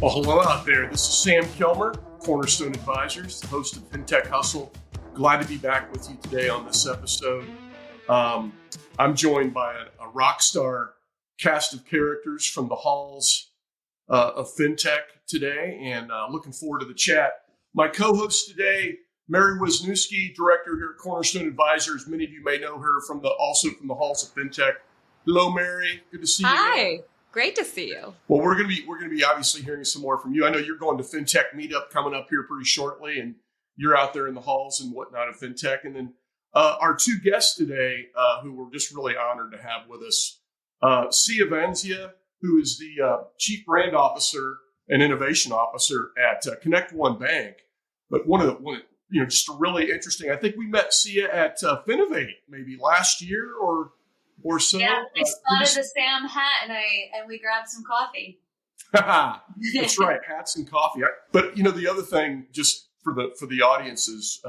Well, hello out there. This is Sam Kilmer, Cornerstone Advisors, the host of Fintech Hustle. Glad to be back with you today on this episode. I'm joined by a rock star cast of characters from the halls of Fintech today, and looking forward to the chat. My co-host today, Mary Wisniewski, director here at Cornerstone Advisors. Many of you may know her also from the halls of Fintech. Hello, Mary. Good to see you. Hi. Great to see you. Well, we're going to be obviously hearing some more from you. I know you're going to Fintech Meetup coming up here pretty shortly, and you're out there in the halls and whatnot of Fintech. And then our two guests today, who we're just really honored to have with us, Siya Vansia, who is the Chief Brand Officer and Innovation Officer at ConnectOne Bank. But just a really interesting. I think we met Siya at Finovate maybe last year or so. Yeah, I spotted the Sam hat and we grabbed some coffee. That's right, hats and coffee. But the other thing, just for the audience's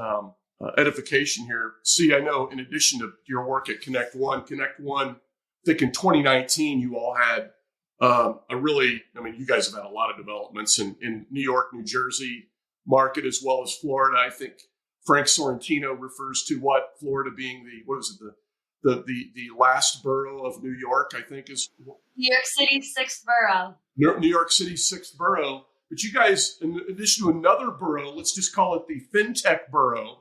edification here, I know in addition to your work at ConnectOne, I think in 2019 you all had you guys have had a lot of developments in New York, New Jersey market as well as Florida. I think Frank Sorrentino refers to Florida being the last borough of New York, I think is New York City's sixth borough. New York City's sixth borough. But you guys, in addition to another borough, let's just call it the FinTech borough,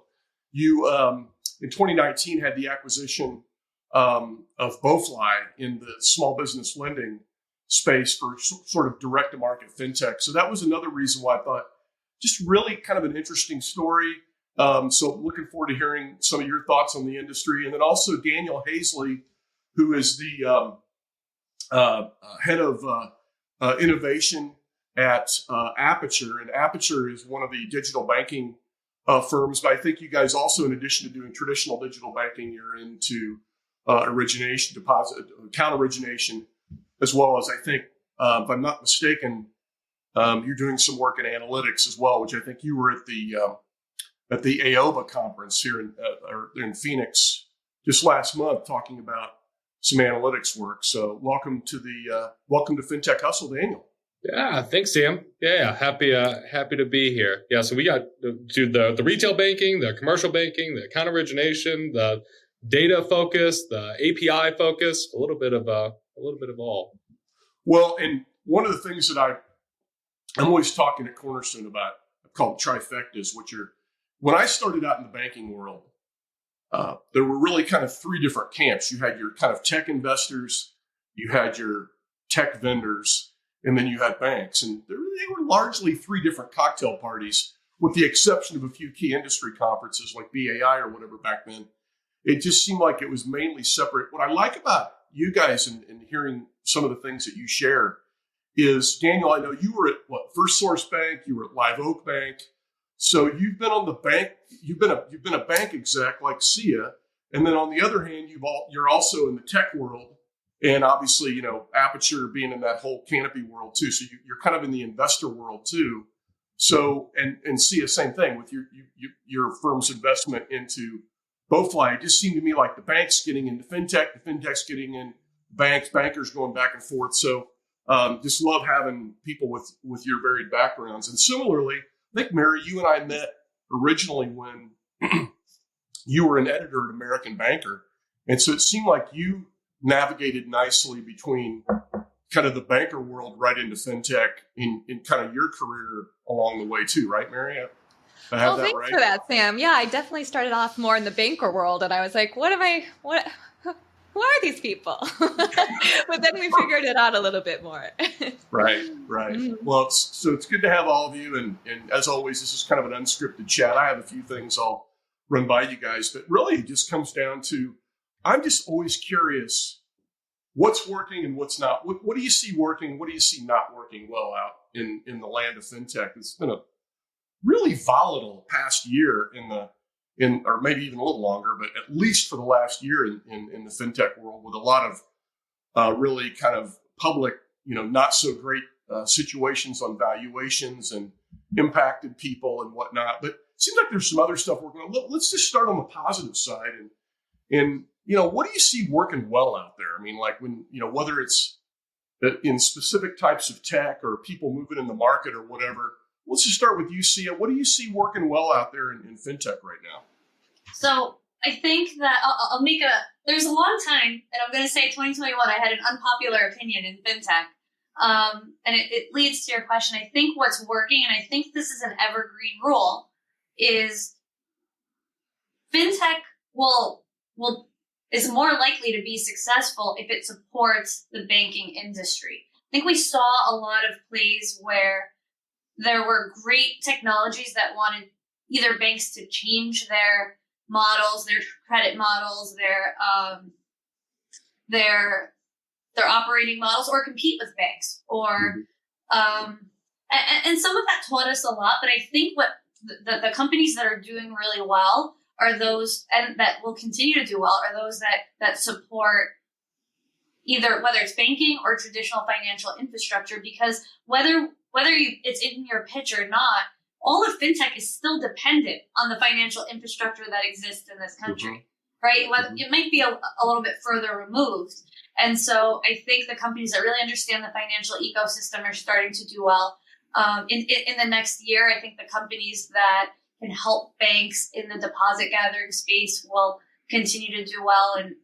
you in 2019 had the acquisition of BoeFly in the small business lending space for sort of direct-to-market FinTech. So that was another reason why I thought just really kind of an interesting story. So looking forward to hearing some of your thoughts on the industry. And then also Daniel Haisley, who is the head of innovation at Apiture. And Apiture is one of the digital banking firms. But I think you guys also, in addition to doing traditional digital banking, you're into origination, deposit, account origination, as well as I think, if I'm not mistaken, you're doing some work in analytics as well, which I think you were at the AOBA conference here in Phoenix just last month, talking about some analytics work. So welcome to Fintech Hustle, Daniel. Yeah, thanks, Sam. Yeah, happy to be here. Yeah, so we got to the retail banking, the commercial banking, the account origination, the data focus, the API focus, a little bit of all. Well, and one of the things that I'm always talking at Cornerstone about, called trifectas, which are, when I started out in the banking world, there were really kind of three different camps. You had your kind of tech investors, you had your tech vendors, and then you had banks. And they were largely three different cocktail parties, with the exception of a few key industry conferences like BAI or whatever back then. It just seemed like it was mainly separate. What I like about you guys and hearing some of the things that you share is, Daniel, I know you were at First Source Bank, you were at Live Oak Bank. So you've been on the bank, you've been a bank exec like Siya, and then on the other hand, you're also in the tech world, and obviously Apiture being in that whole canopy world too. So you're kind of in the investor world too. So and Siya, same thing with your firm's investment into BoeFly. It just seemed to me like the bank's getting into fintech, the fintech's getting in banks, bankers going back and forth. So just love having people with your varied backgrounds. And similarly, I think, Mary, you and I met originally when you were an editor at American Banker. And so it seemed like you navigated nicely between kind of the banker world right into fintech in kind of your career along the way too, right, Mary? I have that thanks right? for that, Sam. Yeah, I definitely started off more in the banker world, and I was like, who are these people? But then we figured it out a little bit more. Right. Mm-hmm. Well, it's good to have all of you. And as always, this is kind of an unscripted chat. I have a few things I'll run by you guys, but really it just comes down to, I'm just always curious what's working and what's not. What do you see working? What do you see not working well out in the land of fintech? It's been a really volatile past year or maybe even a little longer, but at least for the last year in the fintech world, with a lot of really kind of public, not so great situations on valuations and impacted people and whatnot. But it seems like there's some other stuff working on. Let's just start on the positive side. And what do you see working well out there? I mean, like when, whether it's that in specific types of tech or people moving in the market or whatever. Let's just start with you, Siya. What do you see working well out there in fintech right now? So I think that there's a long time, and I'm going to say 2021, I had an unpopular opinion in fintech. And it leads to your question. I think what's working, and I think this is an evergreen rule, is fintech is more likely to be successful if it supports the banking industry. I think we saw a lot of plays where there were great technologies that wanted either banks to change their models, their credit models, their operating models, or compete with banks, or and some of that taught us a lot. But I think what the companies that are doing really well are those, and that will continue to do well, are those that support either whether it's banking or traditional financial infrastructure, because whether it's in your pitch or not, all of fintech is still dependent on the financial infrastructure that exists in this country, right? It might be a little bit further removed. And so I think the companies that really understand the financial ecosystem are starting to do well. In the next year, I think the companies that can help banks in the deposit gathering space will continue to do well, and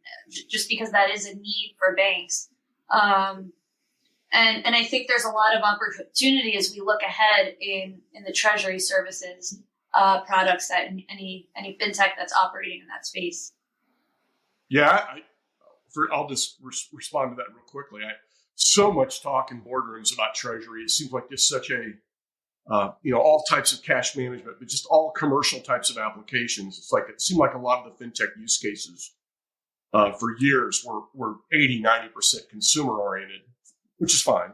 just because that is a need for banks. And I think there's a lot of opportunity as we look ahead in the treasury services products that any fintech that's operating in that space. Yeah, I'll just respond to that real quickly. So much talk in boardrooms about treasury. It seems like just such a all types of cash management, but just all commercial types of applications. It seemed like a lot of the fintech use cases for years were 80-90% consumer oriented, which is fine.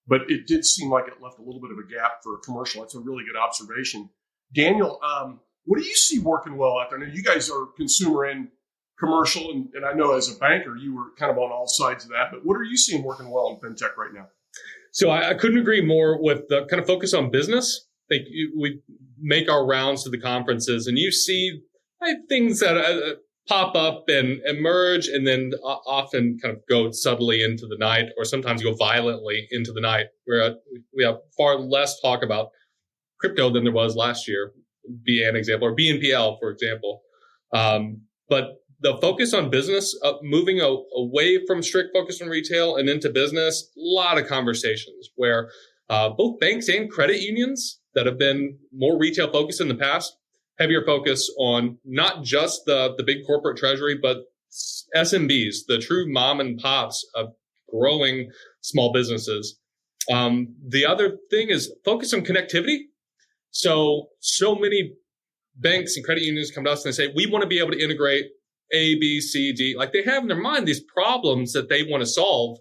But it did seem like it left a little bit of a gap for commercial. That's a really good observation. Daniel, what do you see working well out there? Now, you guys are consumer and commercial, and I know as a banker, you were kind of on all sides of that. But what are you seeing working well in fintech right now? So I couldn't agree more with the kind of focus on business. I think we make our rounds to the conferences, and you see things that pop up and emerge, and then often kind of go subtly into the night, or sometimes go violently into the night, where we have far less talk about crypto than there was last year, be an example, or BNPL, for example. But the focus on business, moving away from strict focus on retail and into business, a lot of conversations where both banks and credit unions that have been more retail focused in the past, heavier focus on not just the big corporate treasury, but SMBs, the true mom and pops of growing small businesses. The other thing is focus on connectivity. So many banks and credit unions come to us and they say, we want to be able to integrate A, B, C, D. Like, they have in their mind these problems that they want to solve.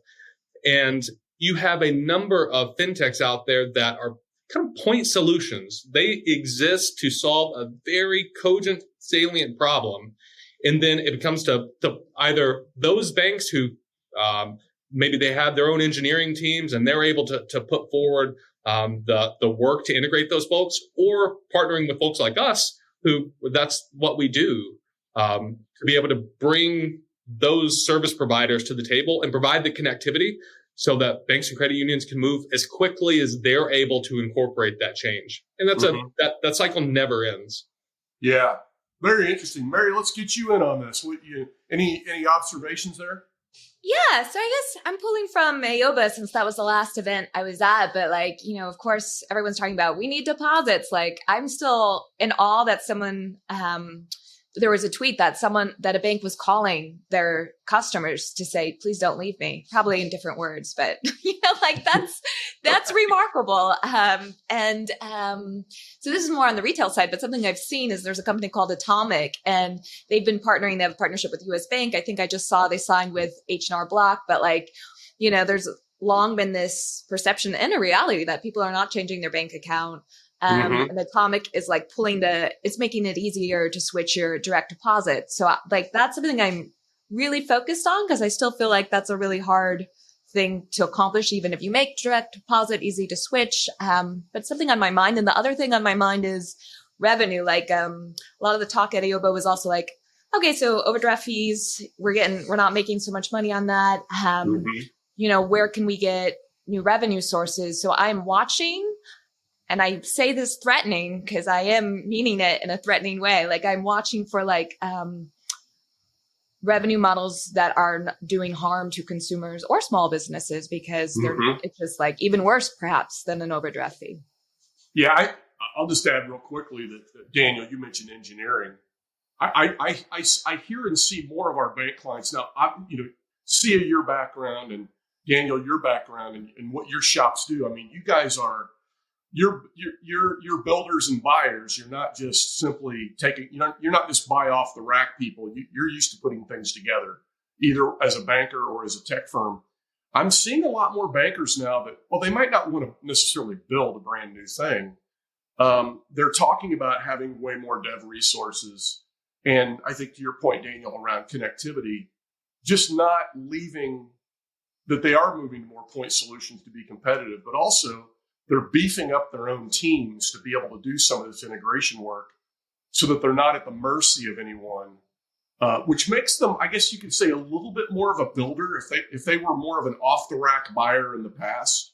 And you have a number of fintechs out there that are kind of point solutions. They exist to solve a very cogent, salient problem. And then it comes to either those banks who maybe they have their own engineering teams and they're able to put forward the work to integrate those folks, or partnering with folks like us who that's what we do, to be able to bring those service providers to the table and provide the connectivity so that banks and credit unions can move as quickly as they're able to incorporate that change. And that's that cycle never ends. Yeah. Very interesting. Mary, let's get you in on this. Any observations there? Yeah, so I guess I'm pulling from AOBA since that was the last event I was at. But of course, everyone's talking about we need deposits. I'm still in awe that someone, there was a tweet that a bank was calling their customers to say, please don't leave me, probably in different words, but that's remarkable. So this is more on the retail side, but something I've seen is there's a company called Atomic, and they've been partnering. They have a partnership with US Bank. I think I just saw they signed with H&R Block, but there's long been this perception and a reality that people are not changing their bank account. And Atomic is it's making it easier to switch your direct deposit. So that's something I'm really focused on, because I still feel like that's a really hard thing to accomplish, even if you make direct deposit easy to switch. But something on my mind. And the other thing on my mind is revenue. A lot of the talk at AOBA was also okay, so overdraft fees, we're not making so much money on that. where can we get new revenue sources? So I'm watching, and I say this threatening because I am meaning it in a threatening way. Like I'm watching for revenue models that are doing harm to consumers or small businesses, because it's just like even worse perhaps than an overdraft fee. Yeah, I'll just add real quickly that Daniel, you mentioned engineering. I hear and see more of our bank clients now. Siya, your background, and Daniel, your background, and what your shops do. I mean, you guys are you're builders and buyers. You're not just simply taking. You're not just buy off the rack people. You're used to putting things together, either as a banker or as a tech firm. I'm seeing a lot more bankers now that, well, they might not want to necessarily build a brand new thing. They're talking about having way more dev resources. And I think to your point, Daniel, around connectivity, just not leaving that they are moving to more point solutions to be competitive, but also they're beefing up their own teams to be able to do some of this integration work so that they're not at the mercy of anyone, which makes them, I guess you could say, a little bit more of a builder. If they were more of an off-the-rack buyer in the past,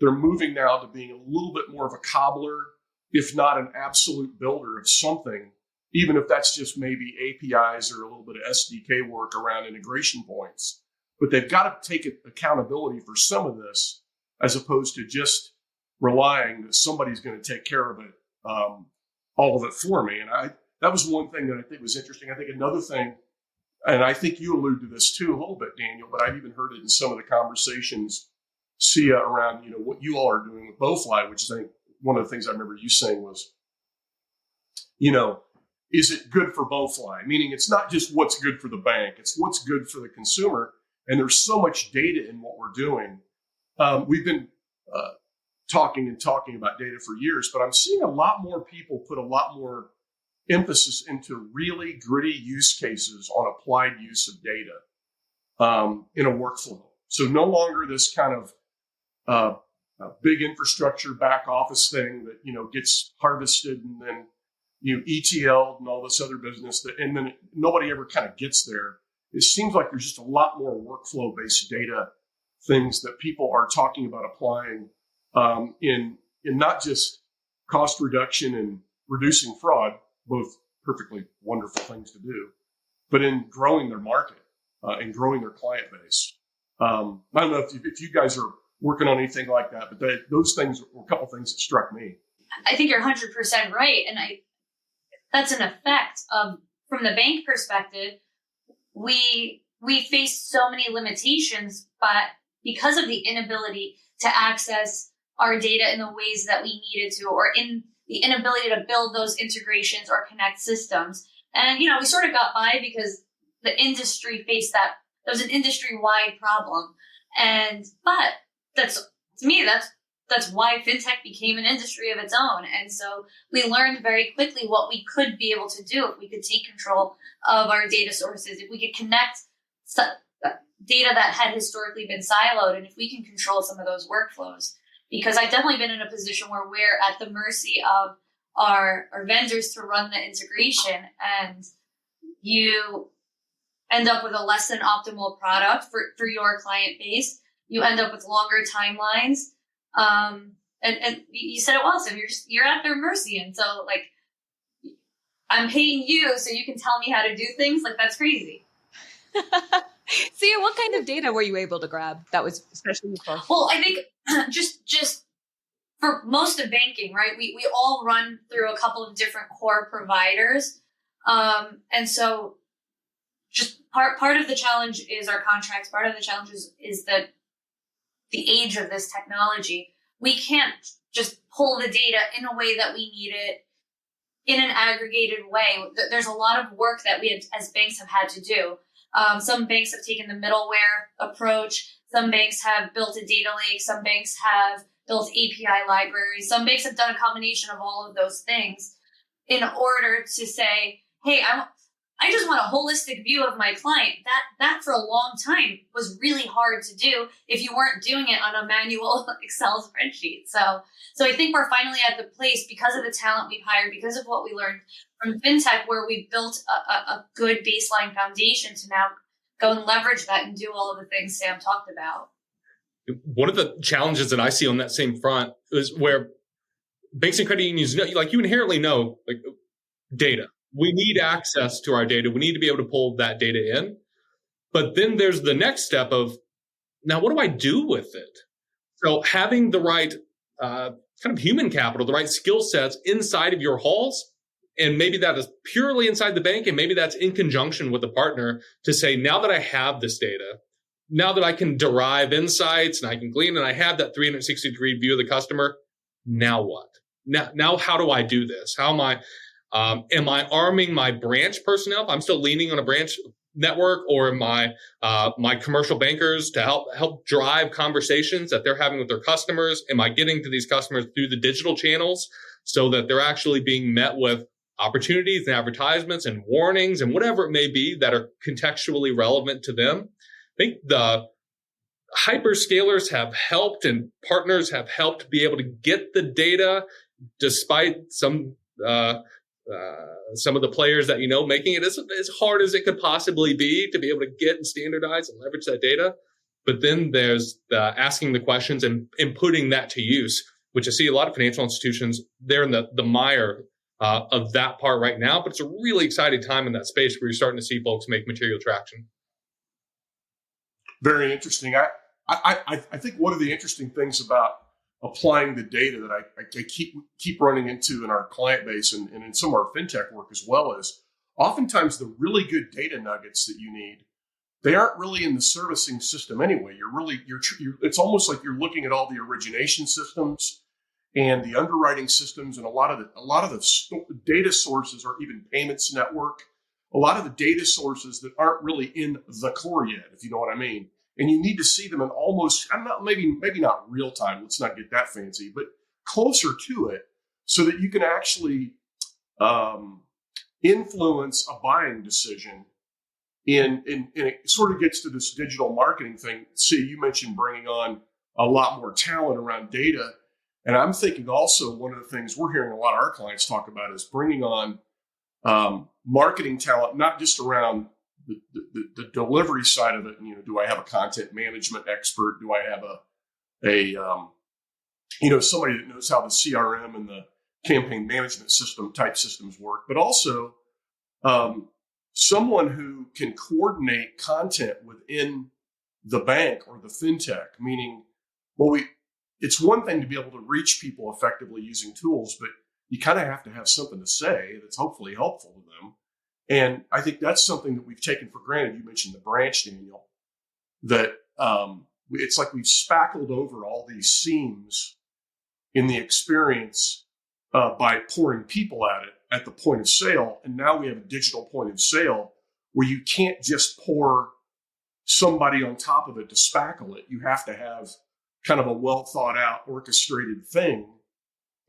they're moving now to being a little bit more of a cobbler, if not an absolute builder of something, even if that's just maybe APIs or a little bit of SDK work around integration points. But they've got to take accountability for some of this, as opposed to just relying that somebody's going to take care of it, all of it for me. And that was one thing that I think was interesting. I think another thing, and I think you allude to this too a little bit, Daniel, but I've even heard it in some of the conversations, Siya, around what you all are doing with BowFly, which is, I think, one of the things I remember you saying was, is it good for BowFly? Meaning it's not just what's good for the bank, it's what's good for the consumer. And there's so much data in what we're doing. We've been talking about data for years, but I'm seeing a lot more people put a lot more emphasis into really gritty use cases on applied use of data in a workflow. So no longer this kind of big infrastructure back office thing that gets harvested and then ETL'd and all this other business and then nobody ever kind of gets there. It seems like there's just a lot more workflow-based data things that people are talking about applying in not just cost reduction and reducing fraud, both perfectly wonderful things to do, but in growing their market and growing their client base. I don't know if you guys are working on anything like that, but those things were a couple things that struck me. I think you're 100% right. And that's an effect of, from the bank perspective, we face so many limitations, but because of the inability to access our data in the ways that we needed to, or in the inability to build those integrations or connect systems. And, we sort of got by because the industry faced that. That was an industry-wide problem. But to me, that's why fintech became an industry of its own. And so we learned very quickly what we could be able to do if we could take control of our data sources, if we could connect data that had historically been siloed, and if we can control some of those workflows. Because I've definitely been in a position where we're at the mercy of our vendors to run the integration, and you end up with a less than optimal product for your client base. You end up with longer timelines. And you said it well, so you're at their mercy. And so I'm paying you so you can tell me how to do things. That's crazy. Siya, what kind of data were you able to grab that was especially useful? Well, I think just for most of banking, right? We all run through a couple of different core providers. And so just part of the challenge is our contracts. Part of the challenge is that the age of this technology. We can't just pull the data in a way that we need it in an aggregated way. There's a lot of work that we as banks have had to do. Some banks have taken the middleware approach. Some banks have built a data lake. Some banks have built API libraries. Some banks have done a combination of all of those things in order to say, hey, I just want a holistic view of my client. That for a long time was really hard to do if you weren't doing it on a manual Excel spreadsheet. So I think we're finally at the place, because of the talent we've hired, because of what we learned from fintech, where we've built a good baseline foundation to now go and leverage that and do all of the things Sam talked about. one of the challenges that I see on that same front is where banks and credit unions, like you inherently know, like data. We need access to our data. We need to be able to pull that data in. But then there's the next step of, now what do I do with it? So having the right kind of human capital, the right skill sets inside of your halls, and maybe that is purely inside the bank, and maybe that's in conjunction with a partner to say, now that I have this data, now that I can derive insights and I can glean and I have that 360-degree view of the customer, now what? Now how do I do this? How am I arming my branch personnel? If I'm still leaning on a branch network, or my commercial bankers to help drive conversations that they're having with their customers? Am I getting to these customers through the digital channels so that they're actually being met with opportunities and advertisements and warnings and whatever it may be that are contextually relevant to them? I think the hyperscalers have helped and partners have helped be able to get the data, despite some of the players that, making it as hard as it could possibly be to be able to get and standardize and leverage that data. But then there's the asking the questions and putting that to use, which I see a lot of financial institutions, they're in the mire of that part right now. But it's a really exciting time in that space where you're starting to see folks make material traction. Very interesting. I think one of the interesting things about applying the data that I keep running into in our client base and in some of our fintech work as well is oftentimes the really good data nuggets that you need, they aren't really in the servicing system anyway. It's almost like you're looking at all the origination systems and the underwriting systems, and a lot of the data sources, or even payments network, a lot of the data sources that aren't really in the core yet, if you know what I mean. And you need to see them in almost, maybe not real time, let's not get that fancy, but closer to it, so that you can actually influence a buying decision. And it sort of gets to this digital marketing thing. See, you mentioned bringing on a lot more talent around data. And I'm thinking also one of the things we're hearing a lot of our clients talk about is bringing on marketing talent, not just around the delivery side of it. Do I have a content management expert? Do I have somebody that knows how the CRM and the campaign management type systems work, but also someone who can coordinate content within the bank or the fintech, meaning, it's one thing to be able to reach people effectively using tools, but you kind of have to have something to say that's hopefully helpful to them. And I think that's something that we've taken for granted. You mentioned the branch, Daniel, that it's like we've spackled over all these seams in the experience by pouring people at it at the point of sale. And now we have a digital point of sale where you can't just pour somebody on top of it to spackle it. You have to have kind of a well thought out, orchestrated thing.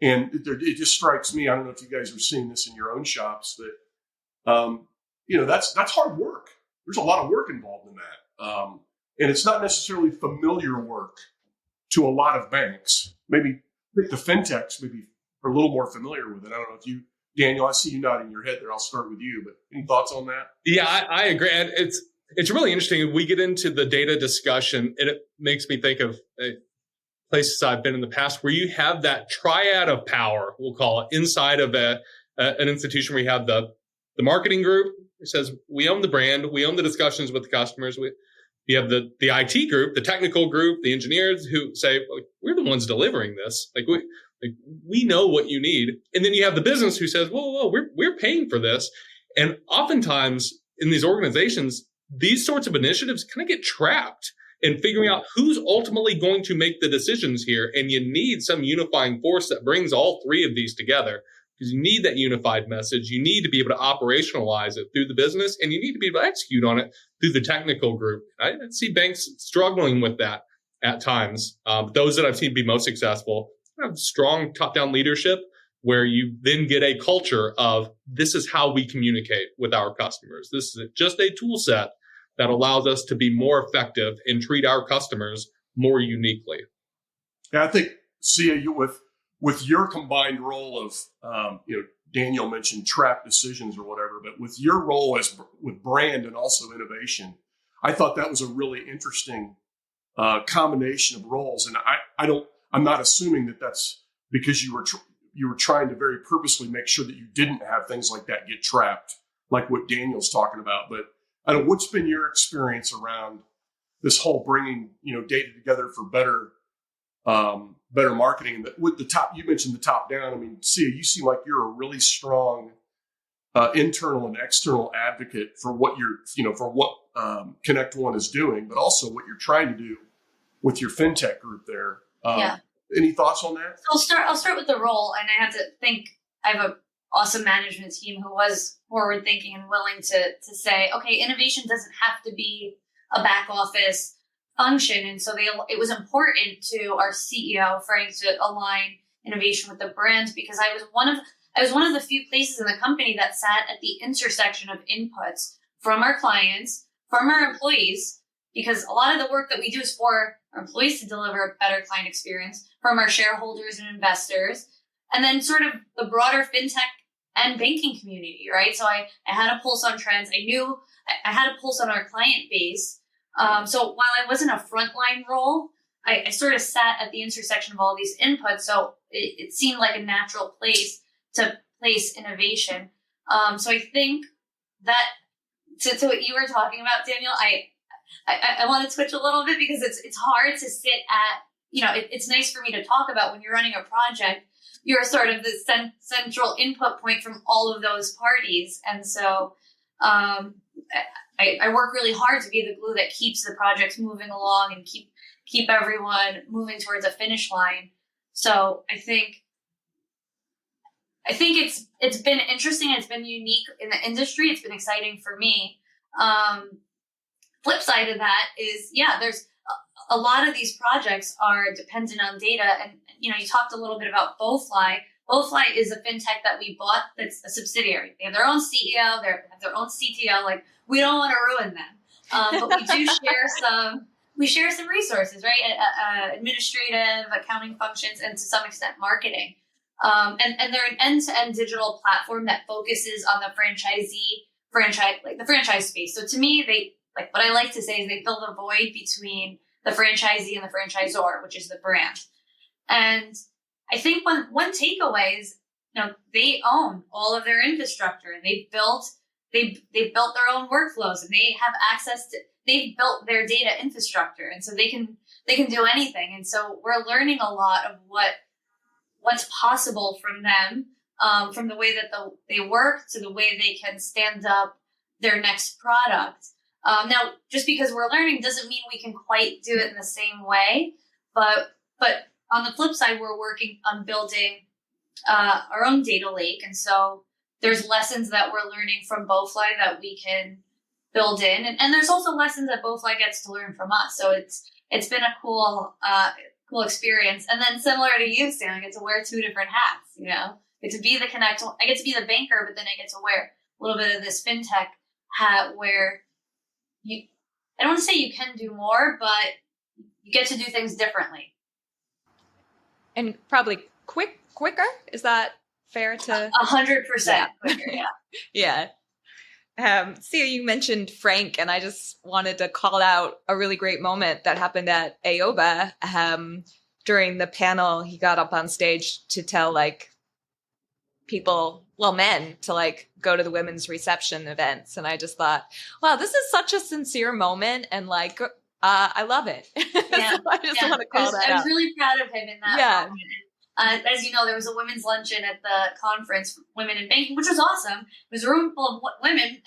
And it just strikes me, I don't know if you guys are seeing this in your own shops, that that's hard work. There's a lot of work involved in that. And it's not necessarily familiar work to a lot of banks. Maybe the fintechs maybe are a little more familiar with it. I don't know if you, Daniel, I see you nodding your head there. I'll start with you, but any thoughts on that? Yeah, I agree. And it's really interesting. We get into the data discussion, and it makes me think of places I've been in the past where you have that triad of power, we'll call it, inside of an institution where you have the marketing group who says, we own the brand, we own the discussions with the customers. You have the IT group, the technical group, the engineers who say, we're the ones delivering this. We know what you need. And then you have the business who says, whoa, we're paying for this. And oftentimes in these organizations, these sorts of initiatives kind of get trapped in figuring out who's ultimately going to make the decisions here. And you need some unifying force that brings all three of these together, because you need that unified message. You need to be able to operationalize it through the business, and you need to be able to execute on it through the technical group. I see banks struggling with that at times. Those that I've seen be most successful have strong top-down leadership, where you then get a culture of, this is how we communicate with our customers. This is just a tool set that allows us to be more effective and treat our customers more uniquely. Yeah, I think, Siya, you with your combined role of, Daniel mentioned trap decisions or whatever, but with your role with brand and also innovation, I thought that was a really interesting combination of roles. And I'm not assuming that that's because you were trying to very purposely make sure that you didn't have things like that get trapped, like what Daniel's talking about. But I don't know, what's been your experience around this whole bringing, data together for better marketing? And with the top, you mentioned the top down. I mean, Siya, you seem like you're a really strong internal and external advocate for what ConnectOne is doing, but also what you're trying to do with your fintech group there. Any thoughts on that? I'll start with the role, and I have to think. I have an awesome management team who was forward thinking and willing to say, okay, innovation doesn't have to be a back office function, and so it was important to our CEO Frank to align innovation with the brand, because I was one of the few places in the company that sat at the intersection of inputs from our clients, from our employees, because a lot of the work that we do is for our employees to deliver a better client experience, from our shareholders and investors, and then sort of the broader fintech and banking community, right? So I had a pulse on trends. I knew I had a pulse on our client base. So while I wasn't a frontline role, I sort of sat at the intersection of all these inputs. So it seemed like a natural place to place innovation. So I think that to what you were talking about, Daniel, I want to switch a little bit, because it's hard to sit at, it's nice for me to talk about when you're running a project, you're sort of the central input point from all of those parties. And so I work really hard to be the glue that keeps the projects moving along and keep everyone moving towards a finish line. So I think it's been interesting. It's been unique in the industry. It's been exciting for me. Flip side of that is, there's a lot of these projects are dependent on data. And, you talked a little bit about Bowfly. Bowfly is a fintech that we bought that's a subsidiary. They have their own CEO, they have their own CTO. Like, we don't want to ruin them. But we do share some resources, right? Administrative, accounting functions, and to some extent marketing. And they're an end-to-end digital platform that focuses on the the franchise space. So to me, what I like to say is they fill the void between the franchisee and the franchisor, which is the brand. And I think one takeaway is, they own all of their infrastructure, and they've built their own workflows, and they have they've built their data infrastructure. And so they can do anything. And so we're learning a lot of what's possible from them, from the way that they work to the way they can stand up their next product. Now, just because we're learning doesn't mean we can quite do it in the same way. But on the flip side, we're working on building our own data lake. And so there's lessons that we're learning from Bowfly that we can build in. And there's also lessons that Bowfly gets to learn from us. So it's been a cool experience. And then similar to you, Sam, I get to wear two different hats, I get to be the ConnectOne, I get to be the banker, but then I get to wear a little bit of this fintech hat where I don't want to say you can do more, but you get to do things differently. And probably quicker? Is that fair to? 100% quicker, yeah. Yeah. Siya, you mentioned Frank, and I just wanted to call out a really great moment that happened at AOBA. During the panel, he got up on stage to tell men to go to the women's reception events. And I just thought, wow, this is such a sincere moment. And I love it. Yeah. So I just want to call that out. I was really proud of him in that moment. As you know, there was a women's luncheon at the conference, Women in Banking, which was awesome. It was a room full of women,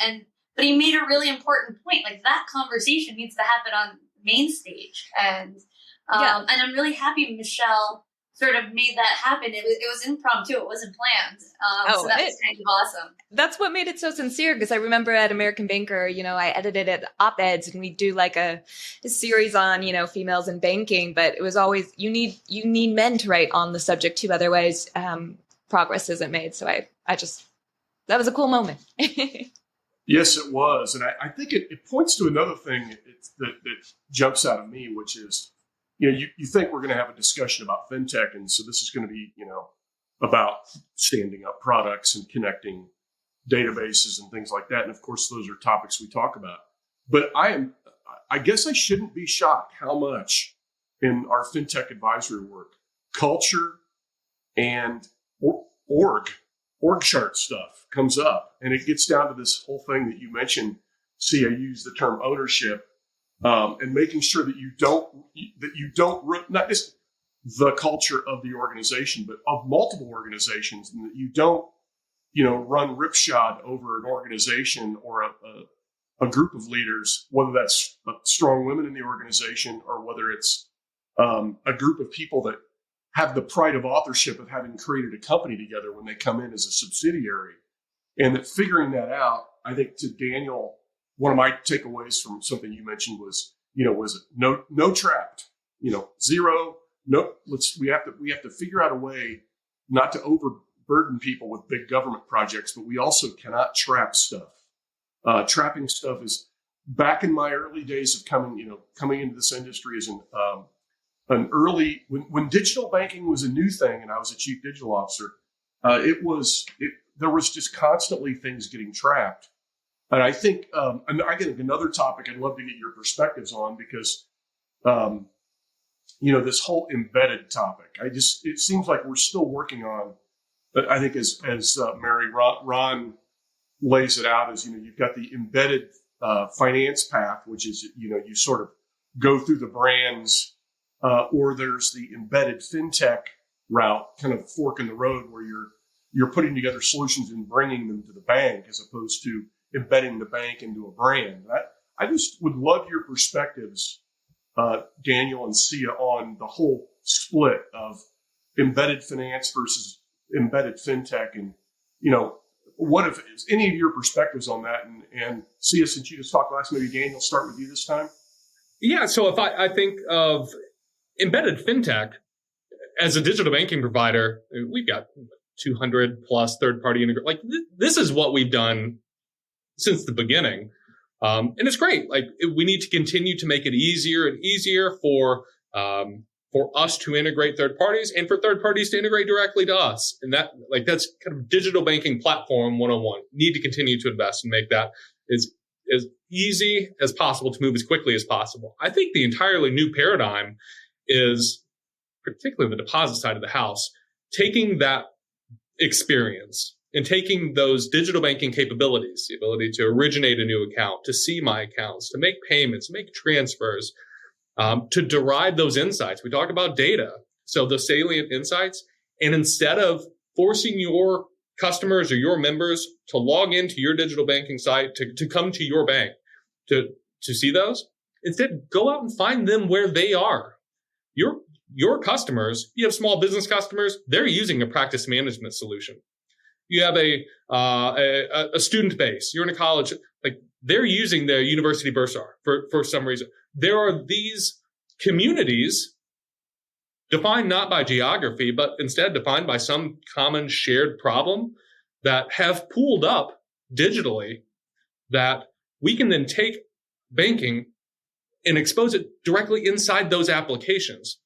but he made a really important point. That conversation needs to happen on main stage. And I'm really happy Michelle sort of made that happen. It was impromptu. It wasn't planned. So that was kind of awesome. That's what made it so sincere, because I remember at American Banker, I edited at op-eds, and we do a series on, females in banking, but it was always, you need men to write on the subject too. Otherwise, progress isn't made. So that was a cool moment. Yes, it was. And I think it points to another thing that jumps out of me, which is, you think we're going to have a discussion about fintech, and so this is going to be, about standing up products and connecting databases and things like that. And of course, those are topics we talk about. But I I guess I shouldn't be shocked how much in our fintech advisory work, culture and org chart stuff comes up, and it gets down to this whole thing that you mentioned. See, I use the term ownership, and making sure that you don't not just the culture of the organization, but of multiple organizations, and that you don't, run ripshod over an organization or a group of leaders, whether that's strong women in the organization or whether it's a group of people that have the pride of authorship of having created a company together when they come in as a subsidiary. And that figuring that out, I think, to Daniel, one of my takeaways from something you mentioned was no trapped, zero, no, we have to figure out a way not to overburden people with big government projects, but we also cannot trap stuff. Trapping stuff is, back in my early days of coming into this industry as an early, when digital banking was a new thing and I was a chief digital officer, there was just constantly things getting trapped. And I think, another topic I'd love to get your perspectives on, because, this whole embedded topic, it seems like we're still working on, but I think as Mary, Ron lays it out, as, you've got the embedded finance path, which is, you sort of go through the brands, or there's the embedded fintech route, kind of fork in the road, where you're putting together solutions and bringing them to the bank as opposed to embedding the bank into a brand. I just would love your perspectives, Daniel and Siya, on the whole split of embedded finance versus embedded fintech, and what if any of your perspectives on that? And Siya, since you just talked last, maybe Daniel, start with you this time. Yeah. So if I think of embedded fintech as a digital banking provider, we've got 200 plus third-party integrators. Like this is what we've done since the beginning. And it's great. Like we need to continue to make it easier and easier for us to integrate third parties and for third parties to integrate directly to us. And that's kind of digital banking platform 101. Need to continue to invest and make that as easy as possible to move as quickly as possible. I think the entirely new paradigm is, particularly the deposit side of the house, taking that experience and taking those digital banking capabilities, the ability to originate a new account, to see my accounts, to make payments, make transfers, to derive those insights. We talk about data, so the salient insights. And instead of forcing your customers or your members to log into your digital banking site, to come to your bank to see those, instead go out and find them where they are. Your customers, you have small business customers, they're using a practice management solution. You have a student base, you're in a college, like they're using their university bursar for some reason. There are these communities defined not by geography, but instead defined by some common shared problem that have pooled up digitally, that we can then take banking and expose it directly inside those applications.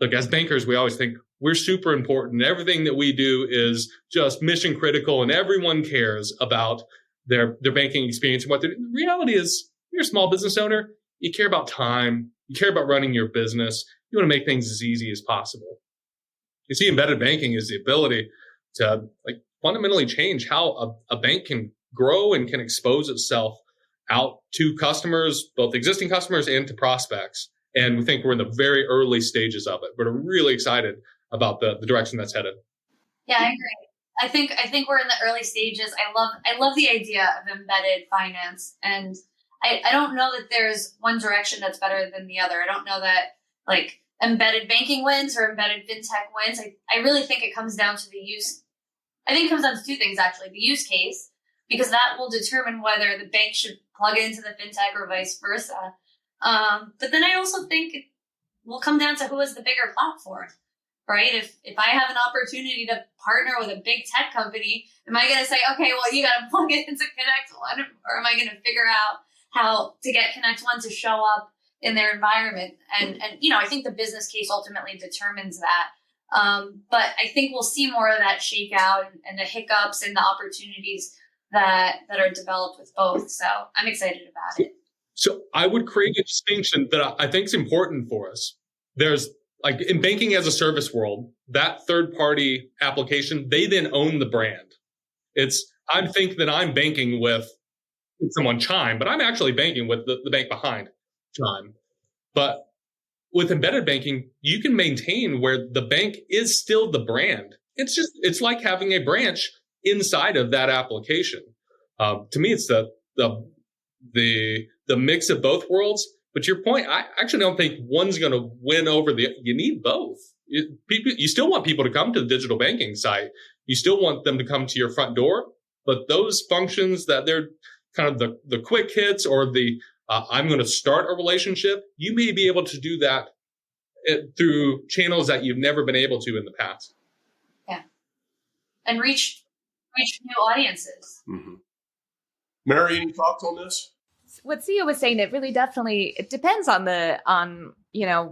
Look, as bankers, we always think we're super important. Everything that we do is just mission critical, and everyone cares about their banking experience and what the reality is. You're a small business owner. You care about time. You care about running your business. You want to make things as easy as possible. You see, embedded banking is the ability to fundamentally change how a bank can grow and can expose itself out to customers, both existing customers and to prospects. And we think we're in the very early stages of it, but we're really excited about the direction that's headed. Yeah, I agree. I think we're in the early stages. I love the idea of embedded finance, and I don't know that there's one direction that's better than the other. I don't know that embedded banking wins or embedded fintech wins. I really think it comes down to the use. I think it comes down to two things, actually. The use case, because that will determine whether the bank should plug into the fintech or vice versa. But then I also think it will come down to who is the bigger platform, right? If I have an opportunity to partner with a big tech company, am I going to say, okay, well, you got to plug it into ConnectOne, or am I going to figure out how to get ConnectOne to show up in their environment? And I think the business case ultimately determines that. But I think we'll see more of that shakeout and the hiccups and the opportunities that are developed with both. So I'm excited about it. So I would create a distinction that I think is important for us. There's like in banking as a service world, that third party application, they then own the brand. I think that I'm banking with someone Chime, but I'm actually banking with the bank behind Chime. But with embedded banking, you can maintain where the bank is still the brand. It's like having a branch inside of that application. To me, it's the mix of both worlds. But to your point, I actually don't think one's going to win over you need both. You still want people to come to the digital banking site. You still want them to come to your front door. But those functions that they're kind of the quick hits or I'm going to start a relationship, you may be able to do that through channels that you've never been able to in the past. Yeah. And reach new audiences. Mm-hmm. Mary, any thoughts on this? What Siya was saying, it depends on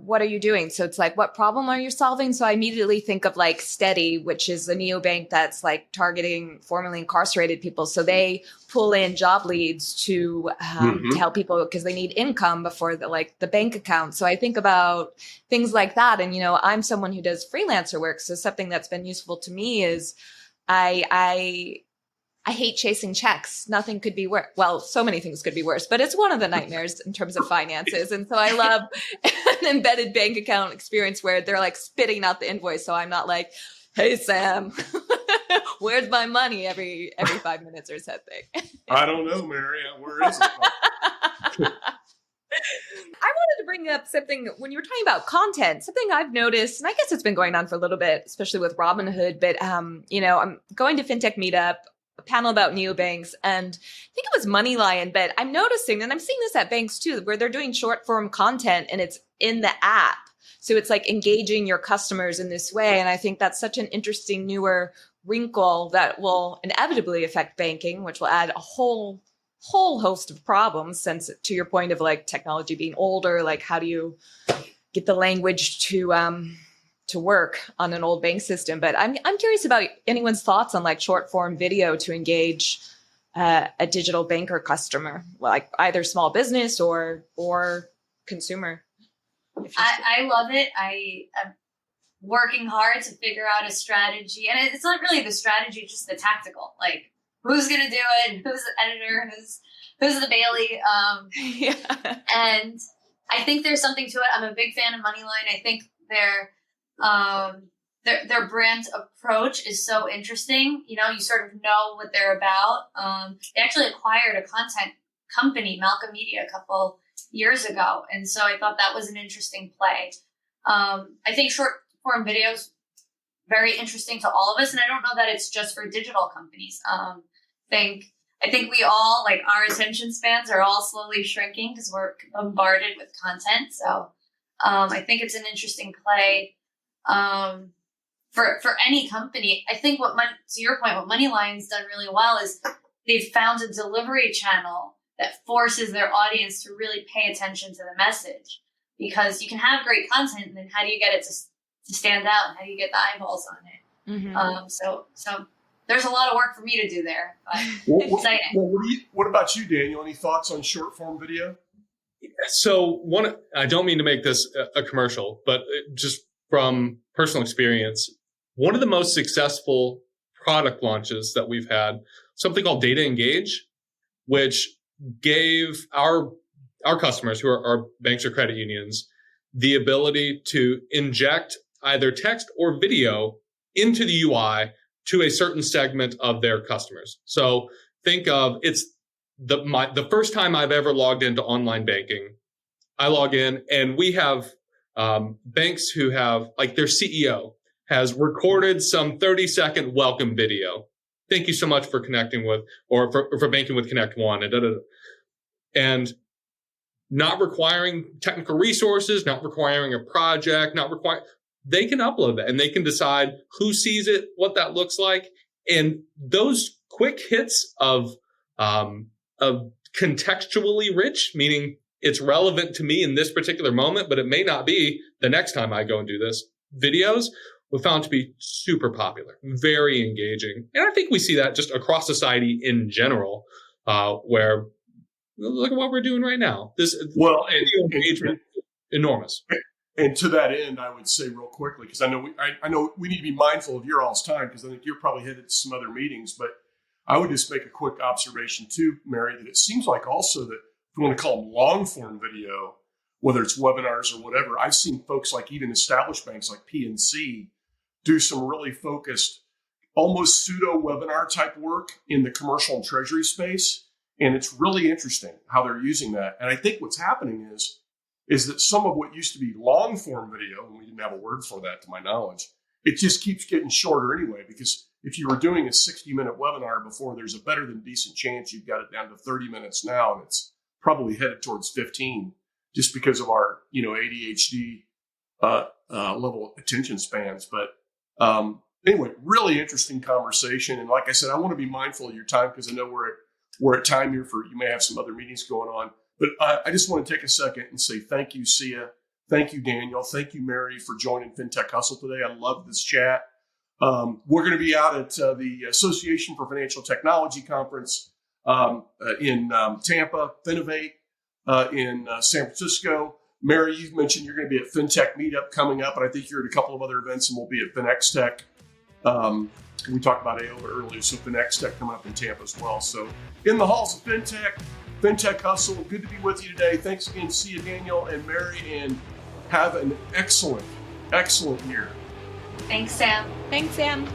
what are you doing? So it's like, what problem are you solving? So I immediately think of like Steady, which is a neobank that's like targeting formerly incarcerated people. So they pull in job leads to help people because they need income before the bank account. So I think about things like that. And, I'm someone who does freelancer work. So something that's been useful to me is I hate chasing checks. Nothing could be worse. Well, so many things could be worse, but it's one of the nightmares in terms of finances. And so I love an embedded bank account experience where they're like spitting out the invoice. So I'm not like, hey, Sam, where's my money every 5 minutes or something. I don't know, Mary. Where is it? I wanted to bring up something when you were talking about content, something I've noticed, and I guess it's been going on for a little bit, especially with Robinhood, but, I'm going to Fintech Meetup, a panel about neobanks, and I think it was MoneyLion, but I'm noticing, and I'm seeing this at banks too, where they're doing short form content and it's in the app. So it's like engaging your customers in this way. And I think that's such an interesting newer wrinkle that will inevitably affect banking, which will add a whole host of problems, since to your point of like technology being older, like how do you get the language to work on an old bank system. But I'm curious about anyone's thoughts on like short form video to engage a digital banker customer, like either small business or consumer. I love it. I am working hard to figure out a strategy, and it's not really the strategy, just the tactical, like who's going to do it, who's the editor, who's the Bailey. Yeah. And I think there's something to it. I'm a big fan of MoneyLion. I think their brand approach is so interesting. You sort of know what they're about. They actually acquired a content company, Malcolm Media, a couple years ago. And so I thought that was an interesting play. I think short form videos, very interesting to all of us. And I don't know that it's just for digital companies. I think we all, like, our attention spans are all slowly shrinking because we're bombarded with content. So I think it's an interesting play for any company. I think to your point, what MoneyLion's done really well is they've found a delivery channel that forces their audience to really pay attention to the message, because you can have great content, and then how do you get it to stand out, and how do you get the eyeballs on it? Mm-hmm. So there's a lot of work for me to do there, but exciting. What about you, Daniel? Any thoughts on short form video? So I don't mean to make this a commercial, but just from personal experience, one of the most successful product launches that we've had, something called Data Engage, which gave our customers, who are our banks or credit unions, the ability to inject either text or video into the UI to a certain segment of their customers. So think of it's the first time I've ever logged into online banking. I log in, and we have banks who have, like, their CEO has recorded some 30-second welcome video. Thank you so much for connecting with, or for banking with ConnectOne, and not requiring technical resources, not requiring a project, they can upload that, and they can decide who sees it, what that looks like. And those quick hits of contextually rich, meaning it's relevant to me in this particular moment, but it may not be the next time I go and do this, videos we found to be super popular, very engaging. And I think we see that just across society in general, where look at what we're doing right now. This engagement enormous. And to that end, I would say real quickly, because I know we need to be mindful of your all's time, because I think you're probably headed to some other meetings, but I would just make a quick observation too, Mary, that it seems like also that if you want to call them long form video, whether it's webinars or whatever, I've seen folks like even established banks like PNC do some really focused, almost pseudo webinar type work in the commercial and treasury space. And it's really interesting how they're using that. And I think what's happening is that some of what used to be long form video, and we didn't have a word for that to my knowledge, it just keeps getting shorter anyway, because if you were doing a 60-minute webinar before, there's a better than decent chance you've got it down to 30 minutes now, and it's probably headed towards 15 just because of our, ADHD level attention spans. But anyway, really interesting conversation. And like I said, I want to be mindful of your time, because I know we're at time here you may have some other meetings going on. But I just want to take a second and say thank you, Siya. Thank you, Daniel. Thank you, Mary, for joining Fintech Hustle today. I love this chat. We're going to be out at the Association for Financial Technology Conference in Tampa, Finovate in San Francisco. Mary, you've mentioned you're going to be at Fintech Meetup coming up, and I think you're at a couple of other events, and we'll be at FinX Tech. We talked about AO earlier, so FinX Tech coming up in Tampa as well. So in the halls of Fintech Hustle, good to be with you today. Thanks again, Siya, Daniel, and Mary, and have an excellent, excellent year. Thanks, Sam. Thanks, Sam.